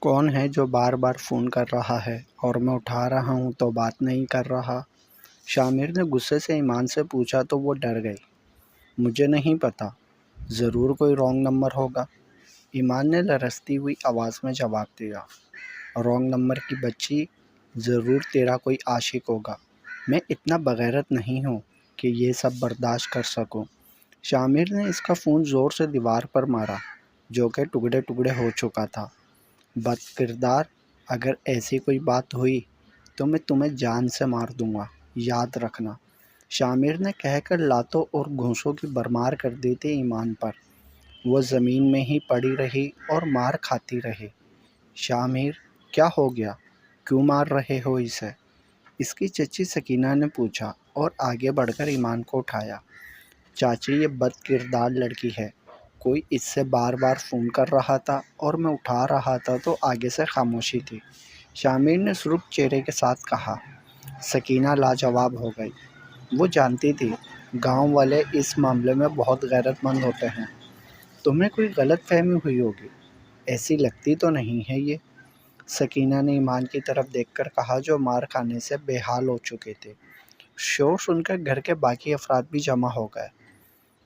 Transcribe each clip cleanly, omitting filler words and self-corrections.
کون ہے جو بار بار فون کر رہا ہے اور میں اٹھا رہا ہوں تو بات نہیں کر رہا؟ شامر نے غصے سے ایمان سے پوچھا تو وہ ڈر گئی۔ مجھے نہیں پتا، ضرور کوئی رانگ نمبر ہوگا، ایمان نے لرزتی ہوئی آواز میں جواب دیا۔ رانگ نمبر کی بچی، ضرور تیرا کوئی عاشق ہوگا، میں اتنا بغیرت نہیں ہوں کہ یہ سب برداشت کر سکوں۔ شامر نے اس کا فون زور سے دیوار پر مارا جو کہ ٹکڑے ٹکڑے ہو چکا تھا۔ بد کردار، اگر ایسی کوئی بات ہوئی تو میں تمہیں جان سے مار دوں گا، یاد رکھنا، شامر نے کہہ کر لاتوں اور گھونسوں کی بھرمار کر دی تھی ایمان پر۔ وہ زمین میں ہی پڑی رہی اور مار کھاتی رہی۔ شامر، کیا ہو گیا؟ کیوں مار رہے ہو اسے؟ اس کی چچی سکینہ نے پوچھا اور آگے بڑھ کر ایمان کو اٹھایا۔ چاچی، یہ بد کردار لڑکی ہے، کوئی اس سے بار بار فون کر رہا تھا اور میں اٹھا رہا تھا تو آگے سے خاموشی تھی، شامر نے سرخ چہرے کے ساتھ کہا۔ سکینہ لاجواب ہو گئی۔ وہ جانتی تھی گاؤں والے اس معاملے میں بہت غیرت مند ہوتے ہیں۔ تمہیں کوئی غلط فہمی ہوئی ہوگی، ایسی لگتی تو نہیں ہے یہ، سکینہ نے ایمان کی طرف دیکھ کر کہا جو مار کھانے سے بے حال ہو چکے تھے۔ شور سن کر گھر کے باقی افراد بھی جمع ہو گئے۔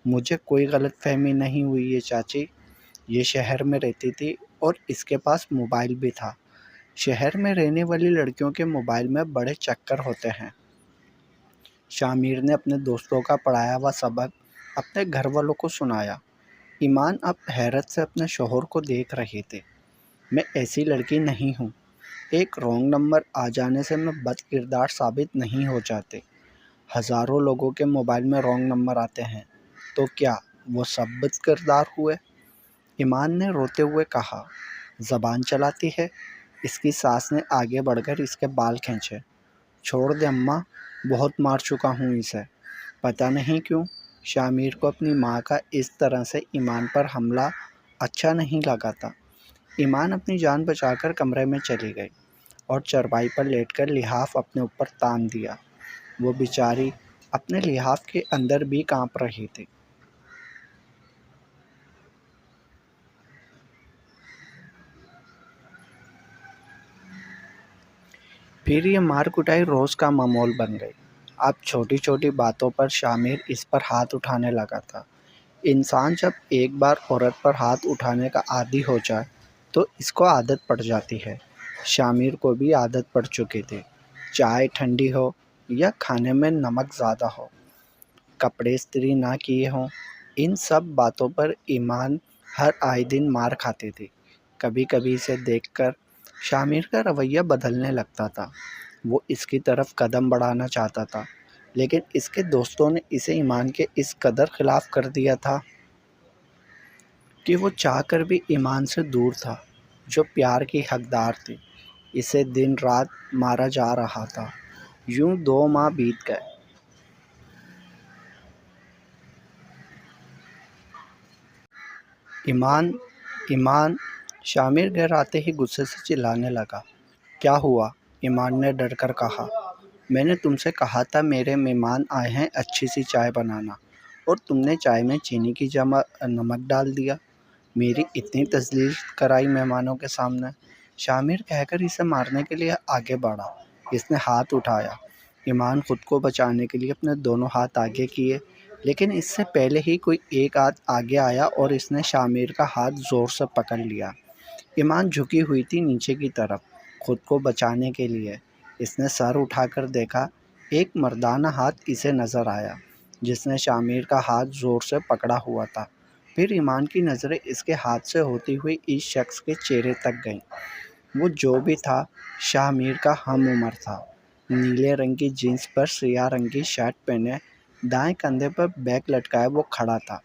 مجھے کوئی غلط فہمی نہیں ہوئی ہے چاچی، یہ شہر میں رہتی تھی اور اس کے پاس موبائل بھی تھا۔ شہر میں رہنے والی لڑکیوں کے موبائل میں بڑے چکر ہوتے ہیں۔ شامر نے اپنے دوستوں کا پڑھایا ہوا سبق اپنے گھر والوں کو سنایا۔ ایمان اب حیرت سے اپنے شوہر کو دیکھ رہی تھی۔ میں ایسی لڑکی نہیں ہوں، ایک رانگ نمبر آ جانے سے میں بد کردار ثابت نہیں ہو جاتے۔ ہزاروں لوگوں کے موبائل میں رانگ نمبر آتے ہیں، تو کیا وہ سب بد کردار ہوئے؟ ایمان نے روتے ہوئے کہا۔ زبان چلاتی ہے، اس کی ساس نے آگے بڑھ کر اس کے بال کھینچے۔ چھوڑ دے اماں، بہت مار چکا ہوں اسے، پتہ نہیں کیوں شامر کو اپنی ماں کا اس طرح سے ایمان پر حملہ اچھا نہیں لگا تھا۔ ایمان اپنی جان بچا کر کمرے میں چلی گئی اور چرپائی پر لیٹ کر لحاف اپنے اوپر تان دیا۔ وہ بیچاری اپنے لحاف کے اندر بھی کانپ رہی تھی۔ پھر یہ مار کٹائی روز کا معمول بن گئی۔ اب چھوٹی چھوٹی باتوں پر شامر اس پر ہاتھ اٹھانے لگا تھا۔ انسان جب ایک بار عورت پر ہاتھ اٹھانے کا عادی ہو جائے تو اس کو عادت پڑ جاتی ہے۔ شامر کو بھی عادت پڑ چکی تھی، چائے ٹھنڈی ہو یا کھانے میں نمک زیادہ ہو، کپڑے استری نہ کیے ہوں، ان سب باتوں پر ایمان ہر آئے دن مار کھاتی تھی۔ کبھی کبھی اسے دیکھ کر شامر کا رویہ بدلنے لگتا تھا۔ وہ اس کی طرف قدم بڑھانا چاہتا تھا، لیکن اس کے دوستوں نے اسے ایمان کے اس قدر خلاف کر دیا تھا کہ وہ چاہ کر بھی ایمان سے دور تھا، جو پیار کی حقدار تھی۔ اسے دن رات مارا جا رہا تھا۔ یوں 2 ماہ بیت گئے۔ ایمان، شامر گھر آتے ہی غصے سے چلانے لگا۔ کیا ہوا؟ ایمان نے ڈر کر کہا۔ میں نے تم سے کہا تھا میرے مہمان آئے ہیں، اچھی سی چائے بنانا، اور تم نے چائے میں چینی کی جگہ نمک ڈال دیا، میری اتنی تذلیل کرائی مہمانوں کے سامنے، شامر کہہ کر اسے مارنے کے لیے آگے بڑھا۔ اس نے ہاتھ اٹھایا۔ ایمان خود کو بچانے کے لیے اپنے دونوں ہاتھ آگے کیے، لیکن اس سے پہلے ہی کوئی ایک ہاتھ آگے آیا اور اس نے شامر کا ہاتھ زور سے پکڑ لیا۔ ایمان جھکی ہوئی تھی نیچے کی طرف خود کو بچانے کے لیے۔ اس نے سر اٹھا کر دیکھا، ایک مردانہ ہاتھ اسے نظر آیا جس نے شامر کا ہاتھ زور سے پکڑا ہوا تھا۔ پھر ایمان کی نظریں اس کے ہاتھ سے ہوتی ہوئی اس شخص کے چہرے تک گئیں۔ وہ جو بھی تھا شامر کا ہم عمر تھا، نیلے رنگ کی جینس پر سیاہ رنگ کی شرٹ پہنے، دائیں کندھے پر بیگ لٹکائے وہ کھڑا تھا۔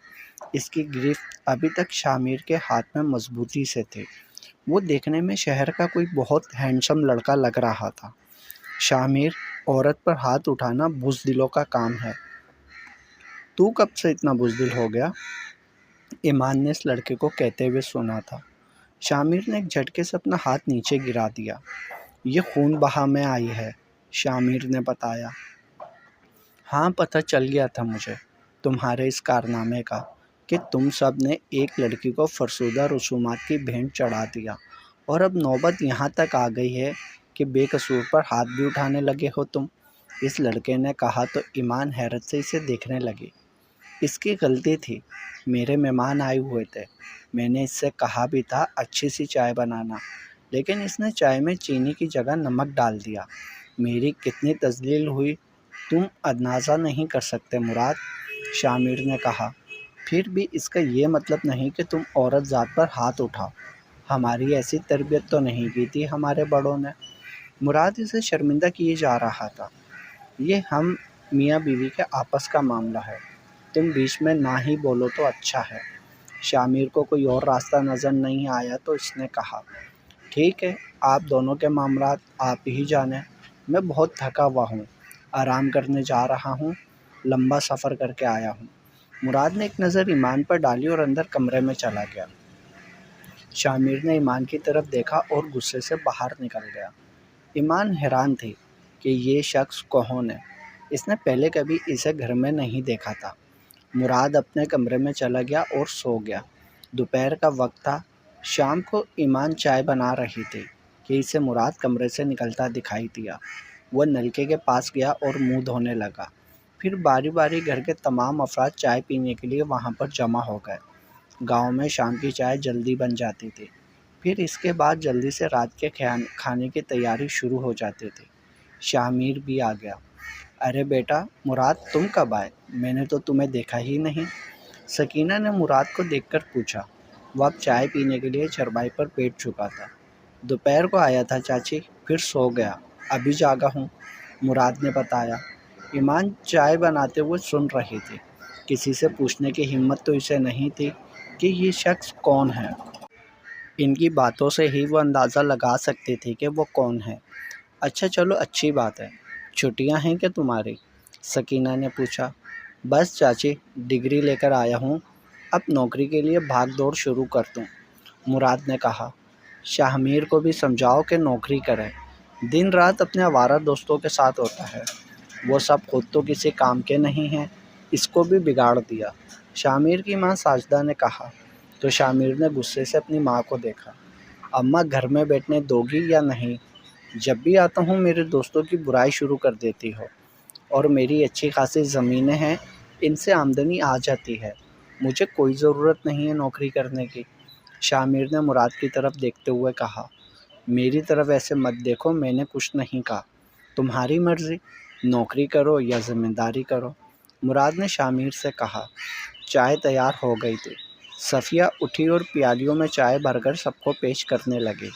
اس کی گرفت ابھی تک شامر کے ہاتھ میں مضبوطی سے تھی۔ وہ دیکھنے میں شہر کا کوئی بہت ہینڈسم لڑکا لگ رہا تھا۔ شامر، عورت پر ہاتھ اٹھانا بزدلوں کا کام ہے، تو کب سے اتنا بزدل ہو گیا؟ ایمان نے اس لڑکے کو کہتے ہوئے سنا تھا۔ شامر نے ایک جھٹکے سے اپنا ہاتھ نیچے گرا دیا۔ یہ خون بہا میں آئی ہے، شامر نے بتایا۔ ہاں، پتہ چل گیا تھا مجھے تمہارے اس کارنامے کا، کہ تم سب نے ایک لڑکی کو فرسودہ رسومات کی بھینٹ چڑھا دیا اور اب نوبت یہاں تک آ گئی ہے کہ بے قصور پر ہاتھ بھی اٹھانے لگے ہو تم۔ اس لڑکے نے کہا تو ایمان حیرت سے اسے دیکھنے لگی۔ اس کی غلطی تھی، میرے مہمان آئے ہوئے تھے، میں نے اس سے کہا بھی تھا اچھی سی چائے بنانا، لیکن اس نے چائے میں چینی کی جگہ نمک ڈال دیا۔ میری کتنی تذلیل ہوئی، تم اندازہ نہیں کر سکتے مراد، شامر نے کہا۔ پھر بھی اس کا یہ مطلب نہیں کہ تم عورت ذات پر ہاتھ اٹھاؤ، ہماری ایسی تربیت تو نہیں کی تھی ہمارے بڑوں نے۔ مراد اسے شرمندہ کیے جا رہا تھا۔ یہ ہم میاں بیوی کے آپس کا معاملہ ہے، تم بیچ میں نہ ہی بولو تو اچھا ہے۔ شامر کو کوئی اور راستہ نظر نہیں آیا تو اس نے کہا، ٹھیک ہے، آپ دونوں کے معاملات آپ ہی جانیں، میں بہت تھکا ہوا ہوں، آرام کرنے جا رہا ہوں، لمبا سفر کر کے آیا ہوں۔ مراد نے ایک نظر ایمان پر ڈالی اور اندر کمرے میں چلا گیا۔ شامر نے ایمان کی طرف دیکھا اور غصے سے باہر نکل گیا۔ ایمان حیران تھی کہ یہ شخص کون ہے، اس نے پہلے کبھی اسے گھر میں نہیں دیکھا تھا۔ مراد اپنے کمرے میں چلا گیا اور سو گیا۔ دوپہر کا وقت تھا، شام کو ایمان چائے بنا رہی تھی کہ اسے مراد کمرے سے نکلتا دکھائی دیا۔ وہ نلکے کے پاس گیا اور منہ دھونے لگا۔ پھر باری باری گھر کے تمام افراد چائے پینے کے لیے وہاں پر جمع ہو گئے۔ گاؤں میں شام کی چائے جلدی بن جاتی تھی، پھر اس کے بعد جلدی سے رات کے کھانے کی تیاری شروع ہو جاتی تھی۔ شامر بھی آ گیا۔ ارے بیٹا مراد، تم کب آئے؟ میں نے تو تمہیں دیکھا ہی نہیں، سکینہ نے مراد کو دیکھ کر پوچھا۔ وہ اب چائے پینے کے لیے چرپائی پر بیٹھ چکا تھا۔ دوپہر کو آیا تھا چاچی، پھر سو گیا، ابھی جاگا ہوں، مراد نے بتایا۔ ایمان چائے بناتے ہوئے سن رہی تھی۔ کسی سے پوچھنے کی ہمت تو اسے نہیں تھی کہ یہ شخص کون ہے۔ ان کی باتوں سے ہی وہ اندازہ لگا سکتی تھی کہ وہ کون ہے۔ اچھا چلو، اچھی بات ہے، چھٹیاں ہیں کیا تمہاری؟ سکینہ نے پوچھا۔ بس چاچی، ڈگری لے کر آیا ہوں، اب نوکری کے لیے بھاگ دوڑ شروع کر دوں، مراد نے کہا۔ شامر کو بھی سمجھاؤ کہ نوکری کرے، دن رات اپنے آوارہ دوستوں کے ساتھ ہوتا ہے، وہ سب خود تو کسی کام کے نہیں ہیں، اس کو بھی بگاڑ دیا، شامر کی ماں ساجدہ نے کہا۔ تو شامر نے غصے سے اپنی ماں کو دیکھا۔ اماں گھر میں بیٹھنے دو گی یا نہیں؟ جب بھی آتا ہوں میرے دوستوں کی برائی شروع کر دیتی ہو، اور میری اچھی خاصی زمینیں ہیں، ان سے آمدنی آ جاتی ہے، مجھے کوئی ضرورت نہیں ہے نوکری کرنے کی، شامر نے مراد کی طرف دیکھتے ہوئے کہا۔ میری طرف ایسے مت دیکھو، میں نے کچھ نہیں کہا، تمہاری مرضی، نوکری کرو یا ذمہ داری کرو، مراد نے شامر سے کہا۔ چائے تیار ہو گئی تھی۔ صفیہ اٹھی اور پیالیوں میں چائے بھر کر سب کو پیش کرنے لگی۔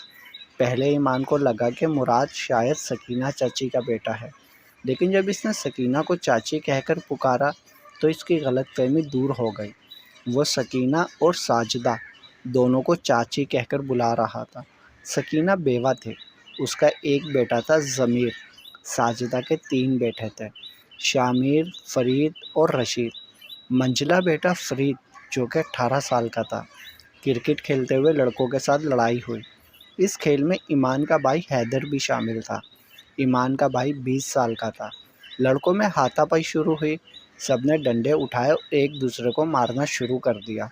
پہلے ایمان کو لگا کہ مراد شاید سکینہ چاچی کا بیٹا ہے، لیکن جب اس نے سکینہ کو چاچی کہہ کر پکارا تو اس کی غلط فہمی دور ہو گئی۔ وہ سکینہ اور ساجدہ دونوں کو چاچی کہہ کر بلا رہا تھا۔ سکینہ بیوہ تھی، اس کا ایک بیٹا تھا ضمیر، ساجدہ کے 3 بیٹے تھے، شامر، فرید اور رشید۔ منجلا بیٹا فرید جو کہ 18 سال کا تھا۔ کرکٹ کھیلتے ہوئے لڑکوں کے ساتھ لڑائی ہوئی۔ اس کھیل میں ایمان کا بھائی حیدر بھی شامل تھا۔ ایمان کا بھائی 20 سال کا تھا۔ لڑکوں میں ہاتھا پائی شروع ہوئی، سب نے ڈنڈے اٹھائے اور ایک دوسرے کو مارنا شروع کر دیا۔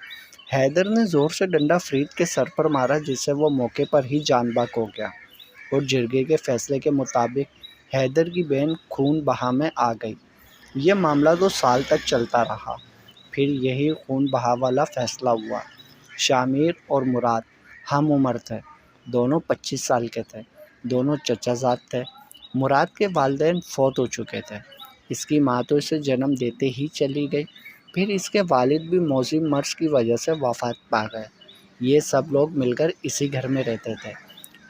حیدر نے زور سے ڈنڈا فرید کے سر پر مارا، جس سے وہ موقع پر ہی جان بحق ہو گیا، اور جرگے کے فیصلے کے مطابق حیدر کی بہن خون بہا میں آ گئی۔ یہ معاملہ 2 سال تک چلتا رہا، پھر یہی خون بہا والا فیصلہ ہوا۔ شامر اور مراد ہم عمر تھے، دونوں 25 سال کے تھے، دونوں چچا زاد تھے۔ مراد کے والدین فوت ہو چکے تھے، اس کی ماں تو اسے جنم دیتے ہی چلی گئی، پھر اس کے والد بھی موذی مرض کی وجہ سے وفات پا گئے۔ یہ سب لوگ مل کر اسی گھر میں رہتے تھے۔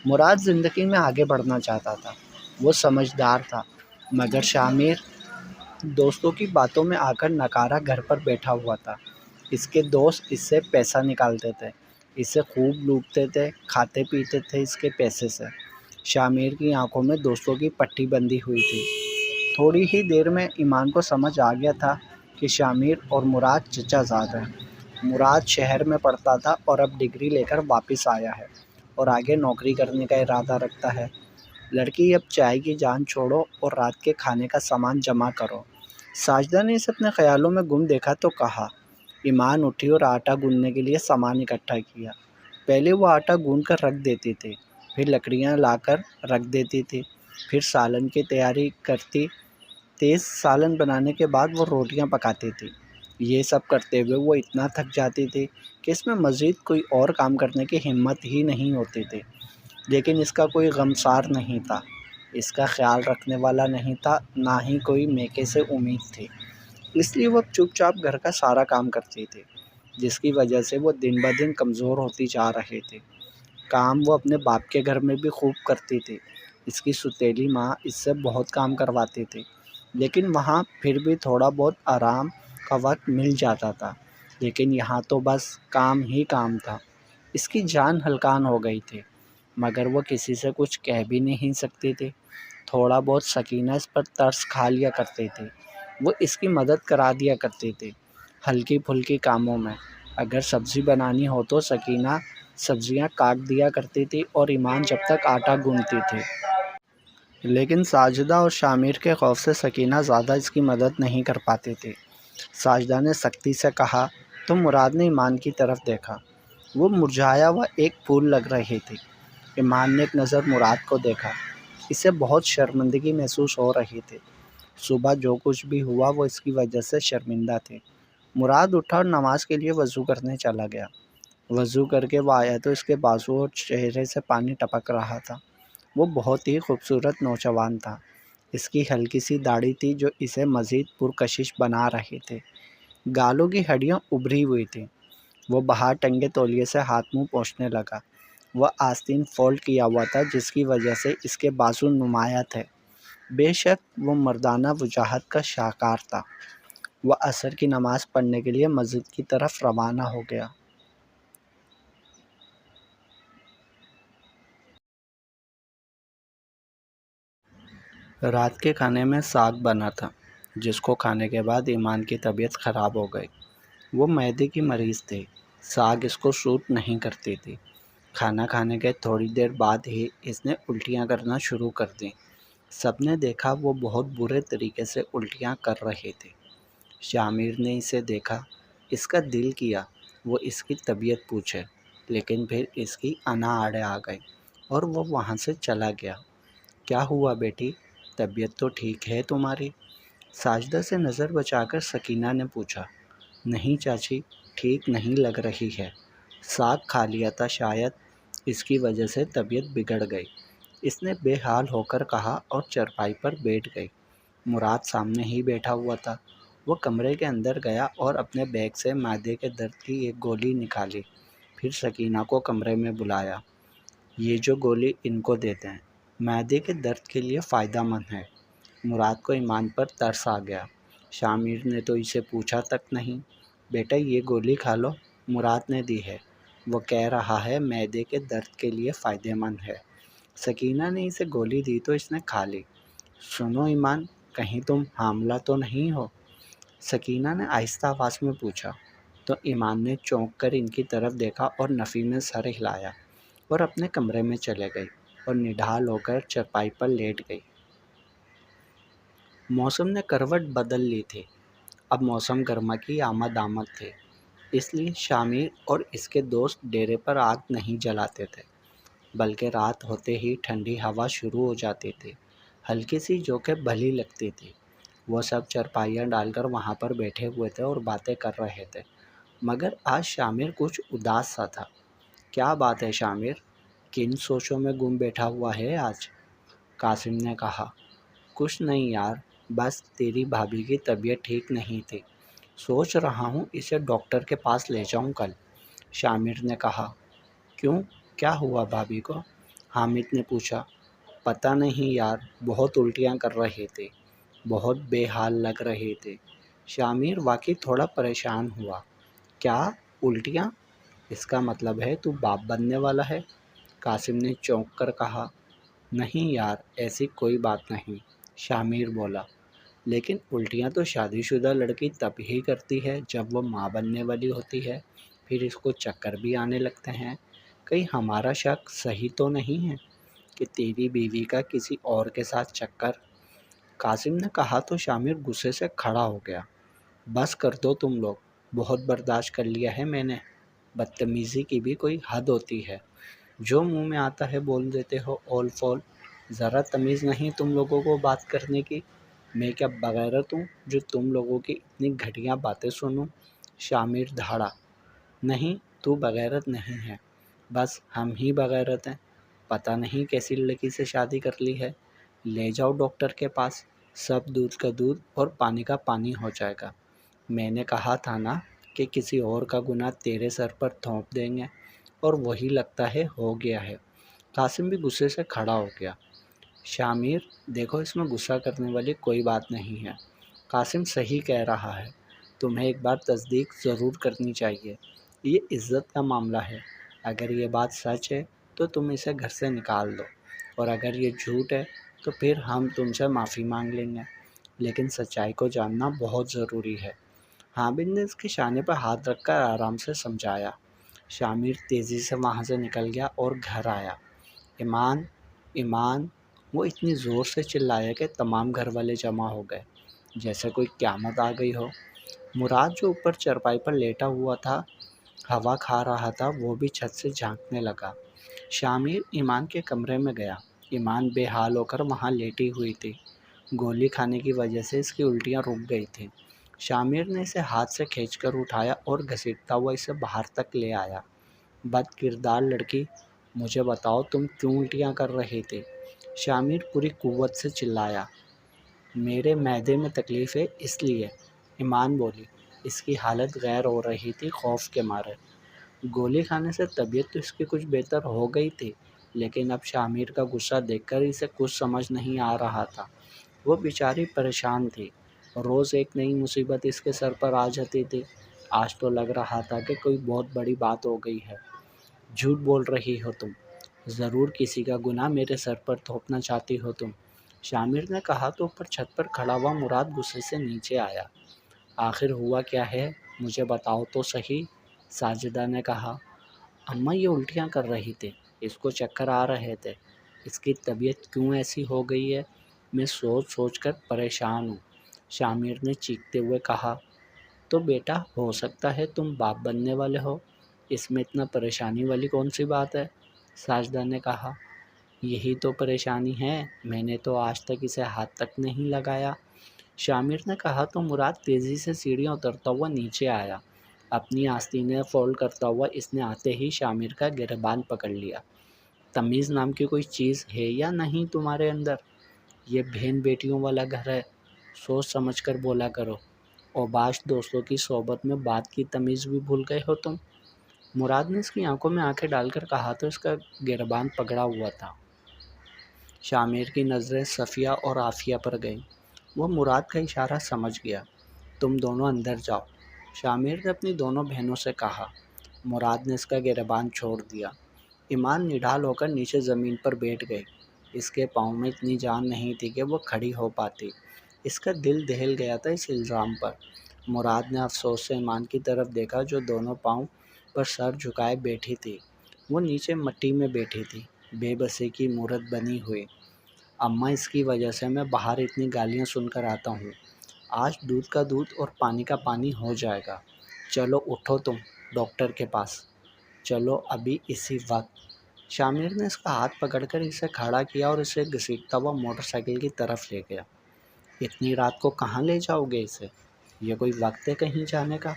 مراد زندگی میں آگے بڑھنا چاہتا تھا، وہ سمجھدار تھا، مگر شامر دوستوں کی باتوں میں آ کر نکارا گھر پر بیٹھا ہوا تھا۔ اس کے دوست اس سے پیسہ نکالتے تھے، اسے خوب لوٹتے تھے، کھاتے پیتے تھے اس کے پیسے سے۔ شامر کی آنکھوں میں دوستوں کی پٹی بندھی ہوئی تھی۔ تھوڑی ہی دیر میں ایمان کو سمجھ آ گیا تھا کہ شامر اور مراد چچا زاد ہیں۔ مراد شہر میں پڑھتا تھا اور اب ڈگری لے کر واپس آیا ہے اور آگے نوکری کرنے کا ارادہ رکھتا ہے۔ لڑکی، اب چائے کی جان چھوڑو اور رات کے کھانے کا سامان جمع کرو۔ ساجدہ نے اسے اپنے خیالوں میں گم دیکھا تو کہا۔ ایمان اٹھی اور آٹا گوندنے کے لیے سامان اکٹھا کیا۔ پہلے وہ آٹا گوندھ کر رکھ دیتے تھے، پھر لکڑیاں لا کر رکھ دیتے تھے، پھر سالن کی تیاری کرتی۔ تیز سالن بنانے کے بعد وہ روٹیاں پکاتے تھے۔ یہ سب کرتے ہوئے وہ اتنا تھک جاتے تھے کہ اس میں مزید کوئی اور کام کرنے کی ہمت ہی نہیں ہوتی تھی۔ لیکن اس کا کوئی غمسار نہیں تھا، اس کا خیال رکھنے والا نہیں تھا، نہ ہی کوئی میکے سے امید تھی۔ اس لیے وہ چپ چاپ گھر کا سارا کام کرتے تھے، جس کی وجہ سے وہ دن بہ دن کمزور ہوتی جا رہے تھے۔ کام وہ اپنے باپ کے گھر میں بھی خوب کرتے تھے۔ اس کی سوتیلی ماں اس سے بہت کام کرواتے تھے، لیکن وہاں پھر بھی تھوڑا بہت آرام کا وقت مل جاتا تھا، لیکن یہاں تو بس کام ہی کام تھا۔ اس کی جان ہلکان ہو گئی تھی، مگر وہ کسی سے کچھ کہہ بھی نہیں سکتے تھے۔ تھوڑا بہت سکینہ اس پر ترس کھا لیا کرتے تھے، وہ اس کی مدد کرا دیا کرتے تھے ہلکی پھلکی کاموں میں۔ اگر سبزی بنانی ہو تو سکینہ سبزیاں کاٹ دیا کرتی تھی اور ایمان جب تک آٹا گوندھتی تھی۔ لیکن ساجدہ اور شامر کے خوف سے سکینہ زیادہ اس کی مدد نہیں کر پاتے تھے۔ ساجدہ نے سختی سے کہا تو مراد نے ایمان کی طرف دیکھا۔ وہ مرجھایا ہوا ایک پھول لگ رہے تھے۔ ایمان نے ایک نظر مراد کو دیکھا، اسے بہت شرمندگی محسوس ہو رہی تھی۔ صبح جو کچھ بھی ہوا وہ اس کی وجہ سے شرمندہ تھے۔ مراد اٹھا اور نماز کے لیے وضو کرنے چلا گیا۔ وضو کر کے وہ آیا تو اس کے بازو اور چہرے سے پانی ٹپک رہا تھا۔ وہ بہت ہی خوبصورت نوجوان تھا۔ اس کی ہلکی سی داڑھی تھی جو اسے مزید پرکشش بنا رہے تھے۔ گالوں کی ہڈیاں ابھری ہوئی تھیں۔ وہ باہر ٹنگے تولیے سے ہاتھ منہ پوچھنے لگا۔ وہ آستین فولڈ کیا ہوا تھا جس کی وجہ سے اس کے بازو نمایاں تھے۔ بے شک وہ مردانہ وجاہت کا شاہکار تھا۔ وہ عصر کی نماز پڑھنے کے لیے مسجد کی طرف روانہ ہو گیا۔ رات کے کھانے میں ساگ بنا تھا، جس کو کھانے کے بعد ایمان کی طبیعت خراب ہو گئی۔ وہ معدے کی مریض تھی، ساگ اس کو سوٹ نہیں کرتی تھی۔ کھانا کھانے کے تھوڑی دیر بعد ہی اس نے الٹیاں کرنا شروع کر دیں۔ سب نے دیکھا وہ بہت برے طریقے سے الٹیاں کر رہے تھے۔ شامر نے اسے دیکھا، اس کا دل کیا وہ اس کی طبیعت پوچھے، لیکن پھر اس کی انا آڑے آ گئی اور وہ وہاں سے چلا گیا۔ کیا ہوا بیٹی، طبیعت تو ٹھیک ہے تمہاری؟ ساجدہ سے نظر بچا کر سکینہ نے پوچھا۔ نہیں چاچی، ٹھیک نہیں لگ رہی ہے، ساگ کھا لیا تھا، شاید اس کی وجہ سے طبیعت بگڑ گئی، اس نے بے حال ہو کر کہا اور چرپائی پر بیٹھ گئی۔ مراد سامنے ہی بیٹھا ہوا تھا۔ وہ کمرے کے اندر گیا اور اپنے بیگ سے معدے کے درد کی ایک گولی نکالی، پھر سکینہ کو کمرے میں بلایا۔ یہ جو گولی ان کو دیتے ہیں، معدے کے درد کے لیے فائدہ مند ہے۔ مراد کو ایمان پر ترس آ گیا۔ شامر نے تو اسے پوچھا تک نہیں۔ بیٹا یہ گولی کھا لو، مراد نے دی ہے، وہ کہہ رہا ہے معدے کے درد کے لیے فائدہ مند ہے۔ سکینہ نے اسے گولی دی تو اس نے کھا لی۔ سنو ایمان، کہیں تم حاملہ تو نہیں ہو؟ سکینہ نے آہستہ آواز میں پوچھا، تو ایمان نے چونک کر ان کی طرف دیکھا اور نفی میں سر ہلایا اور اپنے کمرے میں چلے گئی اور نڈھال ہو کر چرپائی پر لیٹ گئی۔ موسم نے کروٹ بدل لی تھی۔ اب موسم گرما کی آمد تھی، اس لیے شامر اور اس کے دوست ڈیرے پر آگ نہیں جلاتے تھے، بلکہ رات ہوتے ہی ٹھنڈی ہوا شروع ہو جاتی تھی، ہلکی سی جو کہ بھلی لگتی تھی۔ وہ سب چرپائیاں ڈال کر وہاں پر بیٹھے ہوئے تھے اور باتیں کر رہے تھے، مگر آج شامر کچھ اداس سا تھا۔ کیا بات ہے شامر، کن سوچوں میں گم بیٹھا ہوا ہے آج؟ قاسم نے کہا۔ کچھ نہیں یار، بس تیری بھابھی کی طبیعت ٹھیک نہیں تھی، سوچ رہا ہوں اسے ڈاکٹر کے پاس لے جاؤں کل، شامر نے کہا۔ کیوں، کیا ہوا بھابھی کو؟ حامد نے پوچھا۔ پتہ نہیں یار، بہت الٹیاں کر رہے تھے، بہت بے حال لگ رہے تھے۔ شامر واقعی تھوڑا پریشان ہوا۔ کیا الٹیاں؟ اس کا مطلب ہے تو باپ بننے والا ہے، قاسم نے چونک کر کہا۔ نہیں یار، ایسی کوئی بات نہیں، شامر بولا۔ لیکن الٹیاں تو شادی شدہ لڑکی تب ہی کرتی ہے جب وہ ماں بننے والی ہوتی ہے، پھر اس کو چکر بھی آنے لگتے ہیں۔ کہیں ہمارا شک صحیح تو نہیں ہے کہ تیری بیوی کا کسی اور کے ساتھ چکر؟ قاسم نے کہا تو شامر غصے سے کھڑا ہو گیا۔ بس کر دو تم لوگ، بہت برداشت کر لیا ہے میں نے، بدتمیزی کی بھی کوئی حد ہوتی ہے، جو منہ میں آتا ہے بول دیتے ہو اول فول۔ ذرا تمیز نہیں تم لوگوں کو بات کرنے کی؟ میں کیا بغیرت ہوں جو تم لوگوں کی اتنی گھٹیا باتیں سنوں؟ شامر دھاڑا۔ نہیں، تو بغیرت نہیں ہے، بس ہم ہی بغیرت ہیں۔ پتہ نہیں کیسی لڑکی سے شادی کر لی ہے، لے جاؤ ڈاکٹر کے پاس، سب دودھ کا دودھ اور پانی کا پانی ہو جائے گا۔ میں نے کہا تھا نا کہ کسی اور کا گناہ تیرے سر پر تھوپ دیں گے، اور وہی لگتا ہے ہو گیا ہے۔ قاسم بھی غصے سے کھڑا ہو گیا۔ شامر، دیکھو اس میں غصہ کرنے والی کوئی بات نہیں ہے، قاسم صحیح کہہ رہا ہے، تمہیں ایک بار تصدیق ضرور کرنی چاہیے۔ یہ عزت کا معاملہ ہے، اگر یہ بات سچ ہے تو تم اسے گھر سے نکال دو، اور اگر یہ جھوٹ ہے تو پھر ہم تم سے معافی مانگ لیں گے، لیکن سچائی کو جاننا بہت ضروری ہے۔ حامد نے اس کے شانے پر ہاتھ رکھ کر آرام سے سمجھایا۔ شامر تیزی سے وہاں سے نکل گیا اور گھر آیا۔ ایمان، ایمان، وہ اتنی زور سے چلایا کہ تمام گھر والے جمع ہو گئے، جیسے کوئی قیامت آ گئی ہو۔ مراد جو اوپر چرپائی پر لیٹا ہوا تھا، ہوا کھا رہا تھا، وہ بھی چھت سے جھانکنے لگا۔ شامر ایمان کے کمرے میں گیا۔ ایمان بے حال ہو کر وہاں لیٹی ہوئی تھی، گولی کھانے کی وجہ سے اس کی الٹیاں رک گئی تھیں۔ شامر نے اسے ہاتھ سے کھینچ کر اٹھایا اور گھسیٹتا ہوا اسے باہر تک لے آیا۔ بد کردار لڑکی، مجھے بتاؤ تم کیوں الٹیاں کر رہی تھی؟ شامر پوری قوت سے چلایا۔ میرے معدے میں تکلیف ہے اس لیے، ایمان بولی۔ اس کی حالت غیر ہو رہی تھی خوف کے مارے۔ گولی کھانے سے طبیعت تو اس کی کچھ بہتر ہو گئی تھی، لیکن اب شامر کا غصہ دیکھ کر اسے کچھ سمجھ نہیں آ رہا تھا۔ وہ بیچاری پریشان تھی، روز ایک نئی مصیبت اس کے سر پر آ جاتی تھی۔ آج تو لگ رہا تھا کہ کوئی بہت بڑی بات ہو گئی ہے۔ جھوٹ بول رہی ہو تم، ضرور کسی کا گناہ میرے سر پر تھوپنا چاہتی ہو تم، شامر نے کہا تو اوپر چھت پر کھڑا ہوا مراد غصے سے نیچے آیا۔ آخر ہوا کیا ہے، مجھے بتاؤ تو صحیح، ساجدہ نے کہا۔ اماں یہ الٹیاں کر رہی تھی، اس کو چکر آ رہے تھے، اس کی طبیعت کیوں ایسی ہو گئی ہے، میں سوچ سوچ کر پریشان ہوں، شامر نے چیختے ہوئے کہا۔ تو بیٹا ہو سکتا ہے تم باپ بننے والے ہو، اس میں اتنا پریشانی والی کون سی بات ہے، ساجدہ نے کہا۔ یہی تو پریشانی ہے، میں نے تو آج تک اسے ہاتھ تک نہیں لگایا، شامر نے کہا تو مراد تیزی سے سیڑھیاں اترتا ہوا نیچے آیا۔ اپنی آستینیں فولڈ کرتا ہوا اس نے آتے ہی شامر کا گریبان پکڑ لیا۔ تمیز نام کی کوئی چیز ہے یا نہیں تمہارے اندر؟ یہ بہن بیٹیوں والا گھر ہے، سوچ سمجھ کر بولا کرو، اوباش دوستوں کی صحبت میں بات کی تمیز بھی بھول گئے ہو تم؟ مراد نے اس کی آنکھوں میں آنکھیں ڈال کر کہا تو اس کا گریبان پکڑا ہوا تھا۔ شامر کی نظریں صفیہ اور عافیہ پر گئیں۔ وہ مراد کا اشارہ سمجھ گیا۔ تم دونوں اندر جاؤ، شامر نے اپنی دونوں بہنوں سے کہا۔ مراد نے اس کا گریبان چھوڑ دیا۔ ایمان نڈال ہو کر نیچے زمین پر بیٹھ گئی۔ اس کے پاؤں میں اتنی جان نہیں تھی کہ وہ کھڑی ہو پاتی۔ اس کا دل دہل گیا تھا اس الزام پر۔ مراد نے افسوس سے ایمان کی طرف دیکھا جو دونوں پاؤں پر سر جھکائے بیٹھی تھی۔ وہ نیچے مٹی میں بیٹھی تھی، بے بسی کی مورت بنی ہوئی۔ اماں اس کی وجہ سے میں باہر اتنی گالیاں سن کر آتا ہوں، آج دودھ کا دودھ اور پانی کا پانی ہو جائے گا۔ چلو اٹھو تم ڈاکٹر کے پاس، چلو ابھی اسی وقت۔ شامر نے اس کا ہاتھ پکڑ کر اسے کھڑا کیا اور اسے گھسیٹتا ہوا موٹر سائیکل کی طرف لے گیا۔ اتنی رات کو کہاں لے جاؤ گے اسے؟ یہ کوئی وقت ہے کہیں جانے کا،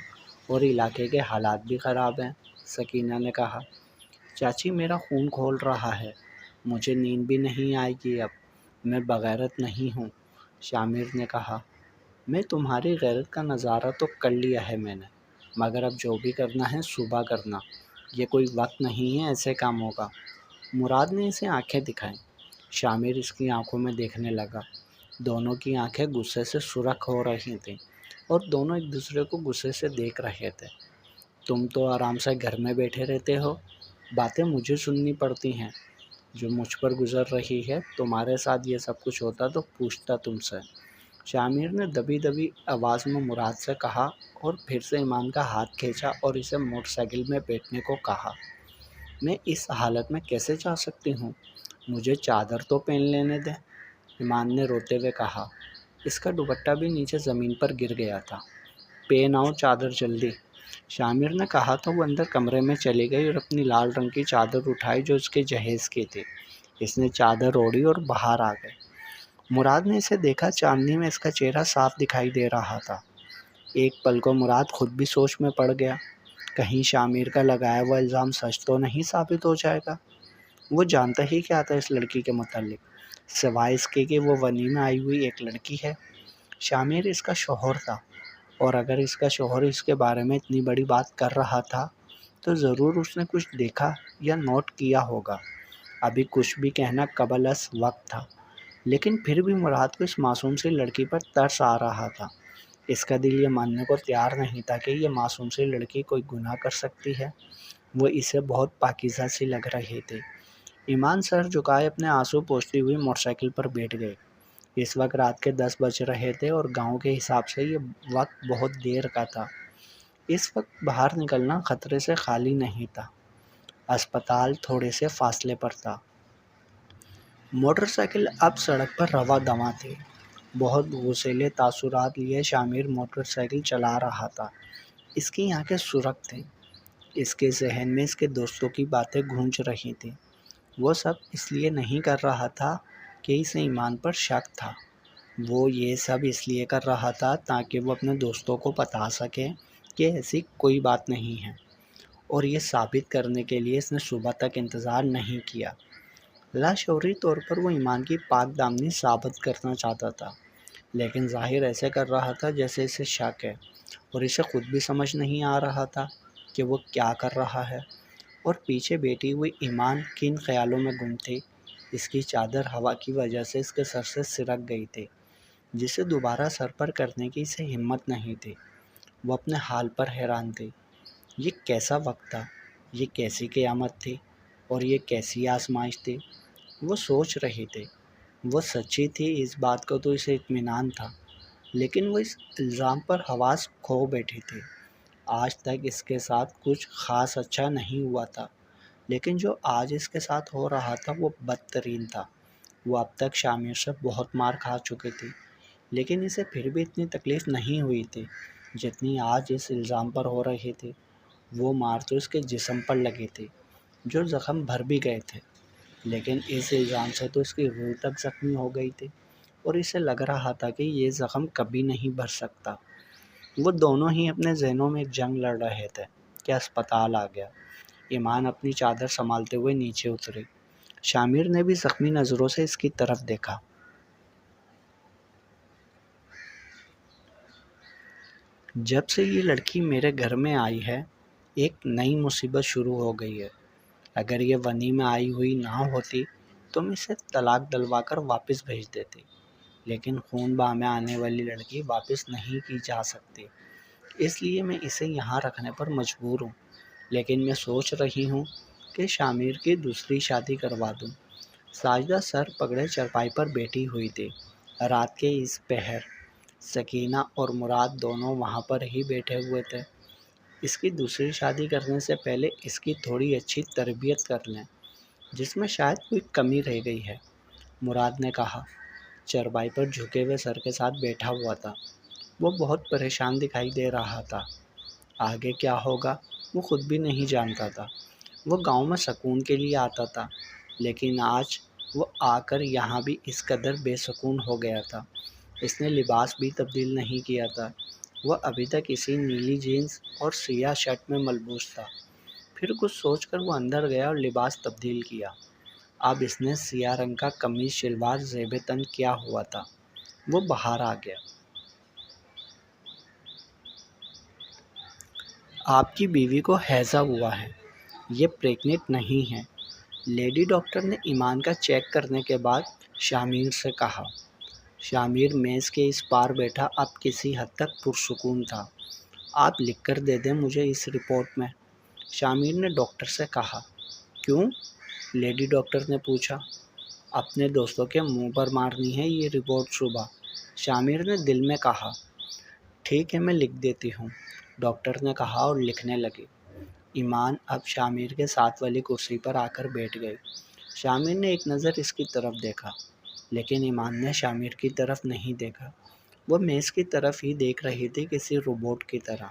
اور علاقے کے حالات بھی خراب ہیں، سکینہ نے کہا۔ چاچی میرا خون کھول رہا ہے، مجھے نیند بھی نہیں آئے گی اب، میں بغیرت نہیں ہوں، شامر نے کہا۔ میں تمہاری غیرت کا نظارہ تو کر لیا ہے میں نے، مگر اب جو بھی کرنا ہے صبح کرنا، یہ کوئی وقت نہیں ہے ایسے کاموں کا، مراد نے اسے آنکھیں دکھائیں۔ شامر اس کی آنکھوں میں دیکھنے لگا۔ دونوں کی آنکھیں غصے سے سرخ ہو رہی تھیں اور دونوں ایک دوسرے کو غصے سے دیکھ رہے تھے۔ تم تو آرام سے گھر میں بیٹھے رہتے ہو، باتیں مجھے سننی پڑتی ہیں، جو مجھ پر گزر رہی ہے، تمہارے ساتھ یہ سب کچھ ہوتا تو پوچھتا تم سے، شامر نے دبی دبی آواز میں مراد سے کہا اور پھر سے ایمان کا ہاتھ کھینچا اور اسے موٹر سائیکل میں بیٹھنے کو کہا۔ میں اس حالت میں کیسے جا سکتی ہوں؟ مجھے چادر تو پہن لینے دیں، ایمان نے روتے ہوئے کہا۔ اس کا دوپٹہ بھی نیچے زمین پر گر گیا تھا۔ پہن آؤ چادر جلدی، شامر نے کہا تو وہ اندر کمرے میں چلی گئی اور اپنی لال رنگ کی چادر اٹھائی جو اس کے جہیز کی تھی۔ اس نے چادر اوڑھی اور باہر آ گئی۔ مراد نے اسے دیکھا، چاندنی میں اس کا چہرہ صاف دکھائی دے رہا تھا۔ ایک پل کو مراد خود بھی سوچ میں پڑ گیا، کہیں شامر کا لگایا ہوا الزام سچ تو نہیں ثابت ہو جائے گا۔ وہ جانتا ہی کیا تھا اس لڑکی کے متعلق، سوائے اس کے کہ وہ ونی میں آئی ہوئی ایک لڑکی ہے۔ شامر اس کا شوہر تھا، اور اگر اس کا شوہر اس کے بارے میں اتنی بڑی بات کر رہا تھا تو ضرور اس نے کچھ دیکھا یا نوٹ کیا ہوگا۔ ابھی کچھ بھی کہنا قبل از وقت تھا، لیکن پھر بھی مراد کو اس معصوم سی لڑکی پر ترس آ رہا تھا۔ اس کا دل یہ ماننے کو تیار نہیں تھا کہ یہ معصوم سی لڑکی کوئی گناہ کر سکتی ہے۔ وہ اسے بہت پاکیزہ سی لگ رہی تھی۔ ایمان سر جھکائے اپنے آنسو پوچھتی ہوئی موٹر سائیکل پر بیٹھ گئی۔ اس وقت رات کے 10 بج رہے تھے اور گاؤں کے حساب سے یہ وقت بہت دیر کا تھا۔ اس وقت باہر نکلنا خطرے سے خالی نہیں تھا۔ اسپتال تھوڑے سے فاصلے پر تھا۔ موٹر سائیکل اب سڑک پر رواں دواں تھی۔ بہت غصیلے تاثرات لیے شامر موٹر سائیکل چلا رہا تھا۔ اس کی آنکھیں سرخ تھیں۔ اس کے ذہن میں اس کے دوستوں کی باتیں گونج رہی تھیں۔ وہ سب اس لیے نہیں کر رہا تھا کہ اسے ایمان پر شک تھا۔ وہ یہ سب اس لیے کر رہا تھا تاکہ وہ اپنے دوستوں کو بتا سکے کہ ایسی کوئی بات نہیں ہے، اور یہ ثابت کرنے کے لیے اس نے صبح تک انتظار نہیں کیا۔ لاشعوری طور پر وہ ایمان کی پاک دامنی ثابت کرنا چاہتا تھا، لیکن ظاہر ایسے کر رہا تھا جیسے اسے شک ہے، اور اسے خود بھی سمجھ نہیں آ رہا تھا کہ وہ کیا کر رہا ہے۔ اور پیچھے بیٹھی ہوئی ایمان کن خیالوں میں گم تھی۔ اس کی چادر ہوا کی وجہ سے اس کے سر سے سرک گئی تھی، جسے دوبارہ سر پر کرنے کی اسے ہمت نہیں تھی۔ وہ اپنے حال پر حیران تھی۔ یہ کیسا وقت تھا، یہ کیسی قیامت تھی، اور یہ کیسی آزمائش تھی۔ وہ سوچ رہی تھی۔ وہ سچی تھی، اس بات کو تو اسے اطمینان تھا، لیکن وہ اس الزام پر حواس کھو بیٹھی تھی۔ آج تک اس کے ساتھ کچھ خاص اچھا نہیں ہوا تھا، لیکن جو آج اس کے ساتھ ہو رہا تھا وہ بدترین تھا۔ وہ اب تک شامر سے بہت مار کھا چکی تھی، لیکن اسے پھر بھی اتنی تکلیف نہیں ہوئی تھی جتنی آج اس الزام پر ہو رہی تھی۔ وہ مار تو اس کے جسم پر لگی تھی، جو زخم بھر بھی گئے تھے، لیکن اس الزام سے تو اس کی روح تک زخمی ہو گئی تھی، اور اسے لگ رہا تھا کہ یہ زخم کبھی نہیں بھر سکتا۔ وہ دونوں ہی اپنے ذہنوں میں ایک جنگ لڑ رہے تھے کہ اسپتال آ گیا۔ ایمان اپنی چادر سنبھالتے ہوئے نیچے اتری۔ شامر نے بھی زخمی نظروں سے اس کی طرف دیکھا۔ جب سے یہ لڑکی میرے گھر میں آئی ہے، ایک نئی مصیبت شروع ہو گئی ہے۔ اگر یہ ونی میں آئی ہوئی نہ ہوتی تو میں اسے طلاق دلوا کر واپس بھیج دیتی، لیکن خون بہہ میں آنے والی لڑکی واپس نہیں کی جا سکتی، اس لیے میں اسے یہاں رکھنے پر مجبور ہوں۔ لیکن میں سوچ رہی ہوں کہ شامر کی دوسری شادی کروا دوں۔ ساجدہ سر پکڑے چرپائی پر بیٹھی ہوئی تھی۔ رات کے اس پہر سکینہ اور مراد دونوں وہاں پر ہی بیٹھے ہوئے تھے۔ اس کی دوسری شادی کرنے سے پہلے اس کی تھوڑی اچھی تربیت کر لیں، جس میں شاید کوئی کمی رہ گئی ہے، مراد نے کہا۔ چرپائی پر جھکے ہوئے سر کے ساتھ بیٹھا ہوا تھا۔ وہ بہت پریشان دکھائی دے رہا تھا۔ آگے کیا ہوگا وہ خود بھی نہیں جانتا تھا۔ وہ گاؤں میں سکون کے لیے آتا تھا، لیکن آج وہ آ کر یہاں بھی اس قدر بے سکون ہو گیا تھا۔ اس نے لباس بھی تبدیل نہیں کیا تھا۔ وہ ابھی تک اسی نیلی جینس اور سیاہ شرٹ میں ملبوس تھا۔ پھر کچھ سوچ کر وہ اندر گیا اور لباس تبدیل کیا۔ اب اس نے سیاہ رنگ کا قمیض شلوار زیب تن کیا ہوا تھا۔ وہ باہر آ گیا۔ آپ کی بیوی کو ہیضہ ہوا ہے، یہ پریگننٹ نہیں ہے، لیڈی ڈاکٹر نے ایمان کا چیک کرنے کے بعد شامر سے کہا۔ شامر میز کے اس پار بیٹھا اب کسی حد تک پرسکون تھا۔ آپ لکھ کر دے دیں مجھے اس رپورٹ میں، شامر نے ڈاکٹر سے کہا۔ کیوں؟ لیڈی ڈاکٹر نے پوچھا۔ اپنے دوستوں کے منہ پر مارنی ہے یہ رپورٹ صبح، شامر نے دل میں کہا۔ ٹھیک ہے میں لکھ دیتی ہوں، ڈاکٹر نے کہا اور لکھنے لگی۔ ایمان اب شامر کے ساتھ والی کرسی پر آ کر بیٹھ گئی۔ شامر نے ایک نظر اس کی طرف دیکھا، لیکن ایمان نے شامر کی طرف نہیں دیکھا۔ وہ میز کی طرف ہی دیکھ رہی تھی کسی روبوٹ کی طرح۔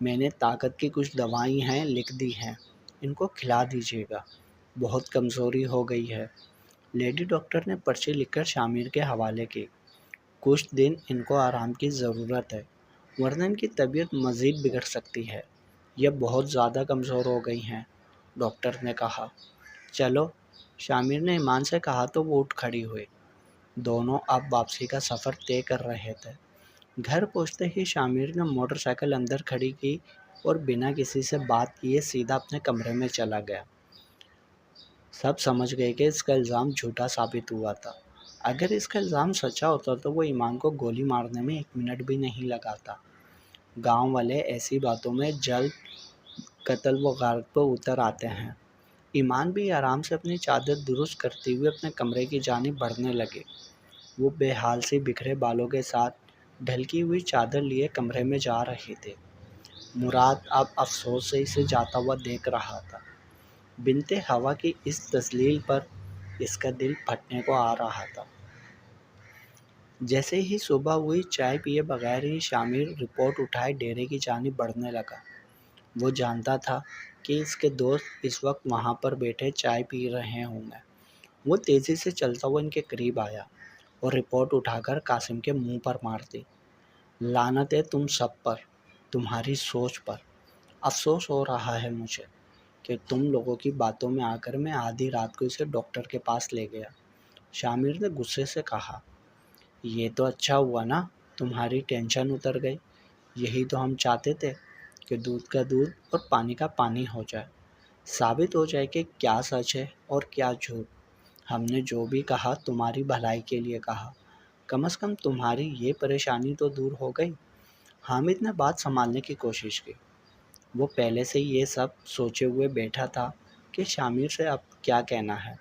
میں نے طاقت کی کچھ دوائیں ہیں لکھ دی ہیں، ان کو کھلا دیجیے گا، بہت کمزوری ہو گئی ہے۔ لیڈی ڈاکٹر نے پرچی لکھ کر شامر کے حوالے کی۔ کچھ دن ان کو آرام کی ضرورت ہے، ورنہ ان کی طبیعت مزید بگڑ سکتی ہے، یہ بہت زیادہ کمزور ہو گئی ہیں، ڈاکٹر نے کہا۔ چلو، شامر نے ایمان سے کہا تو وہ اٹھ کھڑی ہوئی۔ دونوں اب واپسی کا سفر طے کر رہے تھے۔ گھر پہنچتے ہی شامر نے موٹر سائیکل اندر کھڑی کی اور بنا کسی سے بات کیے سیدھا اپنے کمرے میں چلا گیا۔ سب سمجھ گئے کہ اس کا الزام جھوٹا ثابت ہوا تھا۔ اگر اس کا الزام سچا ہوتا تو وہ ایمان کو گولی مارنے میں 1 منٹ بھی نہیں لگاتا۔ گاؤں والے ایسی باتوں میں جلد قتل و غارت پر اتر آتے ہیں۔ ایمان بھی آرام سے اپنی چادر درست کرتے ہوئے اپنے کمرے کی جانب بڑھنے لگے۔ وہ بے حال سی بکھرے بالوں کے ساتھ ڈھلکی ہوئی چادر لیے کمرے میں جا رہے تھے۔ مراد اب افسوس سے اسے جاتا ہوا دیکھ رہا تھا۔ بنتے ہوا کی اس تسلیل پر اس کا دل پھٹنے کو آ رہا تھا۔ جیسے ہی صبح ہوئی، چائے پیے بغیر ہی شامر رپورٹ اٹھائے ڈیرے کی جانب بڑھنے لگا۔ وہ جانتا تھا کہ اس کے دوست اس وقت وہاں پر بیٹھے چائے پی رہے ہوں گے۔ وہ تیزی سے چلتا ہوا ان کے قریب آیا اور رپورٹ اٹھا کر قاسم کے منہ پر مار دی۔ لعنت ہے تم سب پر، تمہاری سوچ پر۔ افسوس ہو رہا ہے مجھے کہ تم لوگوں کی باتوں میں آ کر میں آدھی رات کو اسے ڈاکٹر کے پاس لے گیا۔ شامر نے غصے سے کہا، یہ تو اچھا ہوا نا، تمہاری ٹینشن اتر گئی۔ یہی تو ہم چاہتے تھے کہ دودھ کا دودھ اور پانی کا پانی ہو جائے، ثابت ہو جائے کہ کیا سچ ہے اور کیا جھوٹ۔ ہم نے جو بھی کہا تمہاری بھلائی کے لیے کہا، کم از کم تمہاری یہ پریشانی تو دور ہو گئی۔ حامد نے بات سنبھالنے کی کوشش کی۔ وہ پہلے سے یہ سب سوچے ہوئے بیٹھا تھا کہ شامر سے اب کیا کہنا ہے۔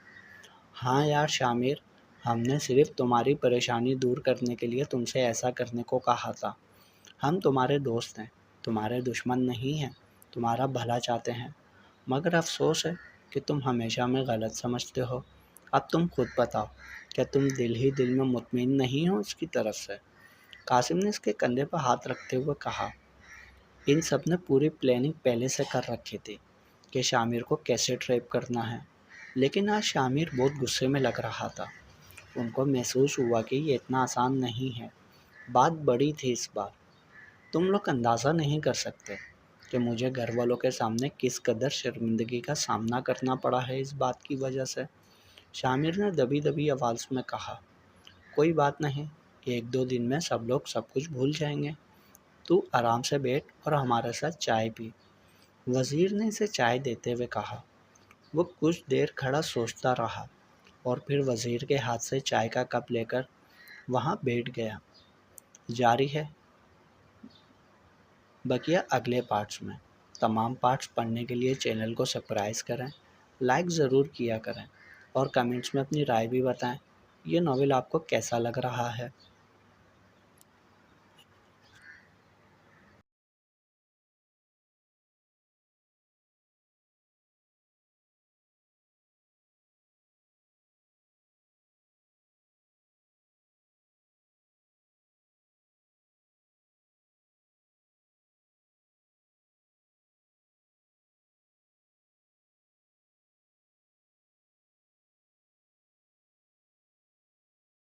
ہاں یار شامر، ہم نے صرف تمہاری پریشانی دور کرنے کے لیے تم سے ایسا کرنے کو کہا تھا۔ ہم تمہارے دوست ہیں، تمہارے دشمن نہیں ہیں، تمہارا بھلا چاہتے ہیں، مگر افسوس ہے کہ تم ہمیشہ ہمیں غلط سمجھتے ہو۔ اب تم خود بتاؤ، کیا تم دل ہی دل میں مطمئن نہیں ہو اس کی طرف سے؟ قاسم نے اس کے کندھے پر ہاتھ رکھتے ہوئے کہا۔ ان سب نے پوری پلاننگ پہلے سے کر رکھی تھی کہ شامر کو کیسے ٹریپ کرنا ہے، لیکن آج شامر بہت غصے میں لگ رہا تھا۔ ان کو محسوس ہوا کہ یہ اتنا آسان نہیں ہے، بات بڑی تھی اس بار۔ تم لوگ اندازہ نہیں کر سکتے کہ مجھے گھر والوں کے سامنے کس قدر شرمندگی کا سامنا کرنا پڑا ہے اس بات کی وجہ سے، شامر نے دبی دبی آواز میں کہا۔ کوئی بات نہیں، 1-2 دن میں سب لوگ سب کچھ بھول جائیں گے۔ تو آرام سے بیٹھ اور ہمارے ساتھ چائے پی، وزیر نے اسے چائے دیتے ہوئے کہا۔ وہ کچھ دیر کھڑا سوچتا رہا اور پھر وزیر کے ہاتھ سے چائے کا کپ لے کر وہاں بیٹھ گیا۔ جاری ہے بقیہ اگلے پارٹس میں۔ تمام پارٹس پڑھنے کے لیے چینل کو سبسکرائب کریں، لائک ضرور کیا کریں اور کمنٹس میں اپنی رائے بھی بتائیں۔ یہ ناول آپ کو کیسا لگ رہا ہے؟